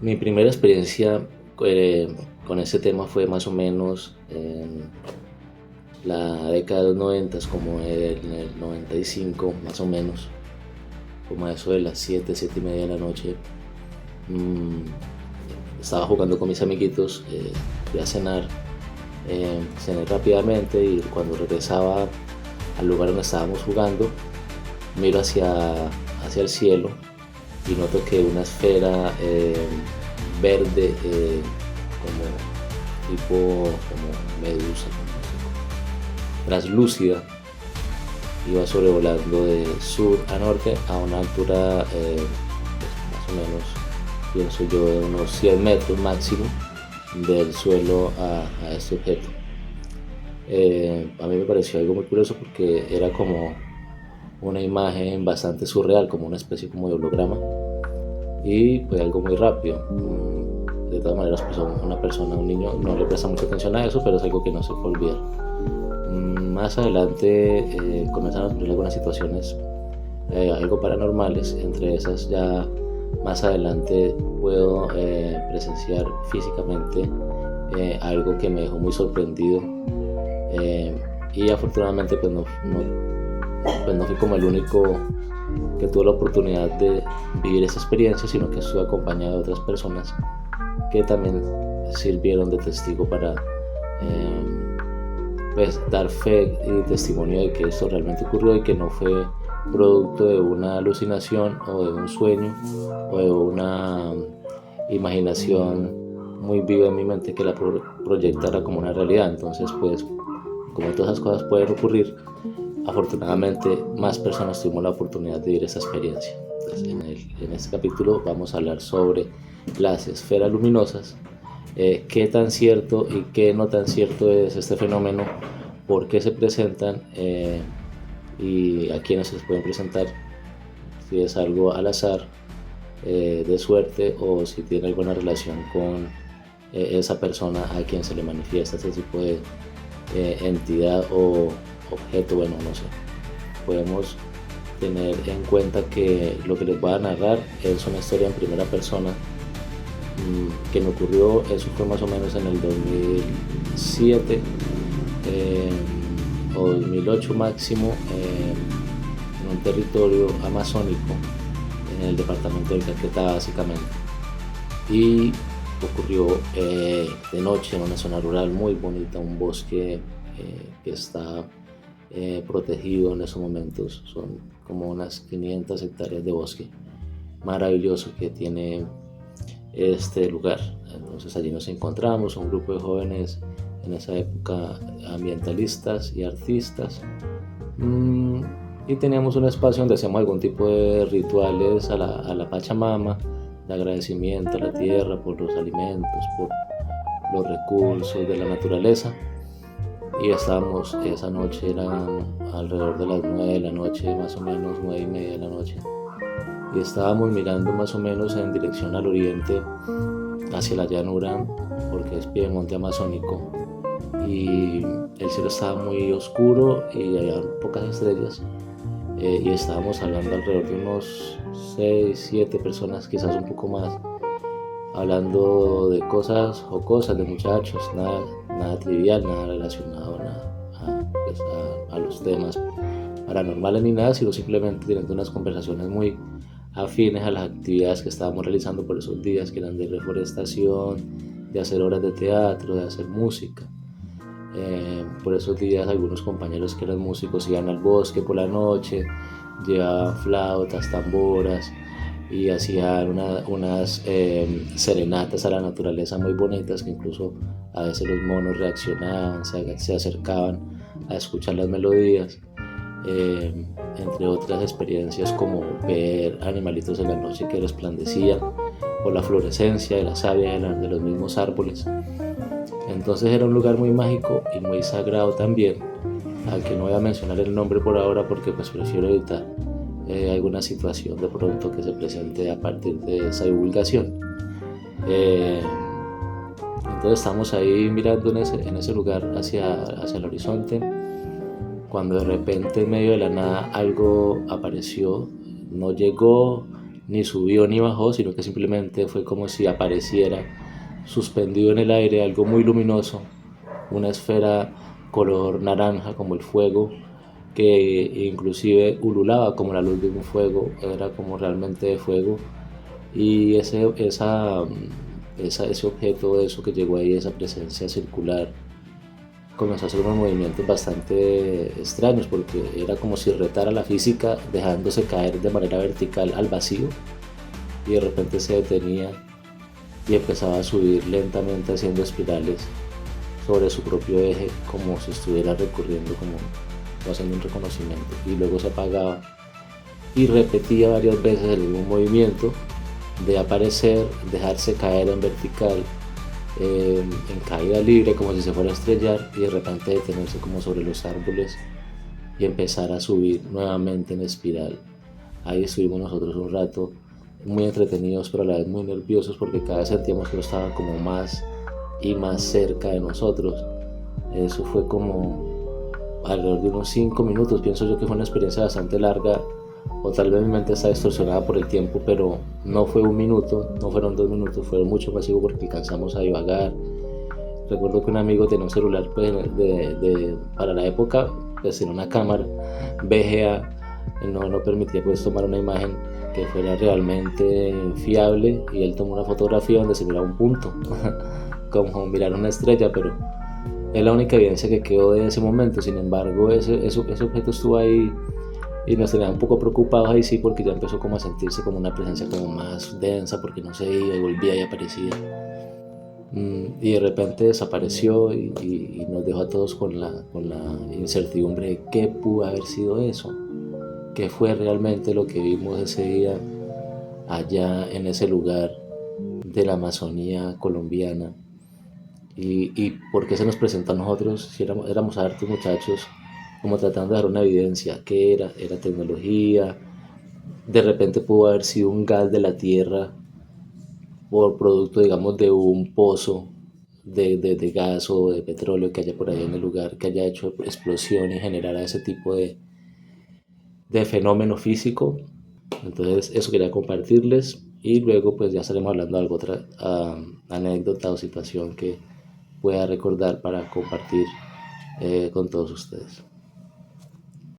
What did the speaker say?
Mi primera experiencia con ese tema fue más o menos en la década de los 90, como en el 95 más o menos, como a eso de las 7 y media de la noche. Mm, Estaba jugando con mis amiguitos, fui a cenar, cené rápidamente y cuando regresaba al lugar donde estábamos jugando, miro hacia el cielo y noto que una esfera verde, como tipo como medusa, traslúcida, iba sobrevolando de sur a norte a una altura, pues, más o menos, pienso yo, de unos 100 metros máximo del suelo a este objeto. A mí me pareció algo muy curioso porque era como una imagen bastante surreal, como una especie como de holograma, y fue algo muy rápido. De todas maneras, pues una persona, un niño, no le presta mucha atención a eso, pero es algo que no se puede olvidar. Más adelante comenzaron a ocurrir algunas situaciones algo paranormales. Entre esas, ya más adelante puedo presenciar físicamente algo que me dejó muy sorprendido, y afortunadamente pues no fui como el único que tuvo la oportunidad de vivir esa experiencia, sino que estuve acompañado de otras personas que también sirvieron de testigo para pues dar fe y testimonio de que esto realmente ocurrió y que no fue producto de una alucinación o de un sueño o de una imaginación muy viva en mi mente que la proyectara como una realidad. Entonces, pues, como todas esas cosas pueden ocurrir, afortunadamente más personas tuvimos la oportunidad de vivir esa experiencia. Entonces, en este capítulo vamos a hablar sobre las esferas luminosas, qué tan cierto y qué no tan cierto es este fenómeno, por qué se presentan, y a quiénes se les pueden presentar, si es algo al azar, de suerte, o si tiene alguna relación con esa persona a quien se le manifiesta ese tipo de entidad o objeto. Bueno, no sé. Podemos tener en cuenta que lo que les voy a narrar es una historia en primera persona que me ocurrió. Eso fue más o menos en el 2007 o 2008 máximo, en un territorio amazónico, en el departamento del Caquetá básicamente, y ocurrió de noche en una zona rural muy bonita, un bosque que está protegido en esos momentos. Son como unas 500 hectáreas de bosque maravilloso que tiene este lugar. Entonces allí nos encontramos un grupo de jóvenes en esa época, ambientalistas y artistas, y teníamos un espacio donde hacíamos algún tipo de rituales a la Pachamama, de agradecimiento a la tierra por los alimentos, por los recursos de la naturaleza. Y estábamos, esa noche eran alrededor de las 9 de la noche, más o menos 9:30 de la noche, y estábamos mirando más o menos en dirección al oriente, hacia la llanura, porque es piedemonte amazónico, y el cielo estaba muy oscuro y había pocas estrellas, y estábamos hablando alrededor de unos 6, 7 personas, quizás un poco más, hablando de cosas jocosas, de muchachos, nada trivial, nada relacionado pues a los temas paranormales ni nada, sino simplemente teniendo unas conversaciones muy afines a las actividades que estábamos realizando por esos días, que eran de reforestación, de hacer obras de teatro, de hacer música. Por esos días algunos compañeros que eran músicos iban al bosque por la noche, llevaban flautas, tamboras, y hacían unas serenatas a la naturaleza muy bonitas, que incluso a veces los monos reaccionaban, se acercaban a escuchar las melodías, entre otras experiencias como ver animalitos en la noche que resplandecían por la fluorescencia de la savia de los mismos árboles. Entonces era un lugar muy mágico y muy sagrado también, al que no voy a mencionar el nombre por ahora porque pues prefiero evitar alguna situación de pronto que se presente a partir de esa divulgación. Entonces estamos ahí mirando en ese lugar hacia el horizonte, cuando de repente en medio de la nada algo apareció. No llegó, ni subió ni bajó, sino que simplemente fue como si apareciera suspendido en el aire algo muy luminoso, una esfera color naranja como el fuego, que inclusive ululaba como la luz de un fuego, era como realmente de fuego. Y ese objeto, eso que llegó ahí, esa presencia circular, comenzó a hacer unos movimientos bastante extraños porque era como si retara la física dejándose caer de manera vertical al vacío, y de repente se detenía y empezaba a subir lentamente haciendo espirales sobre su propio eje, como si estuviera recorriendo, como haciendo un reconocimiento, y luego se apagaba y repetía varias veces el mismo movimiento de aparecer, dejarse caer en vertical, en caída libre como si se fuera a estrellar, y de repente detenerse como sobre los árboles y empezar a subir nuevamente en espiral. Ahí estuvimos nosotros un rato muy entretenidos, pero a la vez muy nerviosos, porque cada vez sentíamos que lo estaba como más y más cerca de nosotros. Eso fue como alrededor de unos 5 minutos. Pienso yo que fue una experiencia bastante larga, o tal vez mi mente está distorsionada por el tiempo, pero no fue 1 minuto, no fueron 2 minutos, fueron mucho más, porque alcanzamos a divagar. Recuerdo que un amigo tenía un celular, pues, para la época, pues en una cámara VGA, no permitía pues tomar una imagen que fuera realmente fiable, y él tomó una fotografía donde se miraba un punto como mirar una estrella, pero es la única evidencia que quedó de ese momento. Sin embargo, ese objeto estuvo ahí y nos tenía un poco preocupados ahí, sí, porque ya empezó como a sentirse como una presencia como más densa, porque no se iba y volvía y aparecía. Y de repente desapareció, y nos dejó a todos con la incertidumbre de qué pudo haber sido eso, qué fue realmente lo que vimos ese día allá en ese lugar de la Amazonía colombiana, y por qué se nos presentó a nosotros si éramos hartos muchachos, como tratando de dar una evidencia. ¿Qué era? ¿Era tecnología? De repente pudo haber sido un gas de la tierra por producto, digamos, de un pozo de gas o de petróleo que haya por ahí en el lugar, que haya hecho explosión y generara ese tipo de fenómeno físico. Entonces eso quería compartirles, y luego pues ya estaremos hablando de alguna otra anécdota o situación que pueda recordar para compartir con todos ustedes.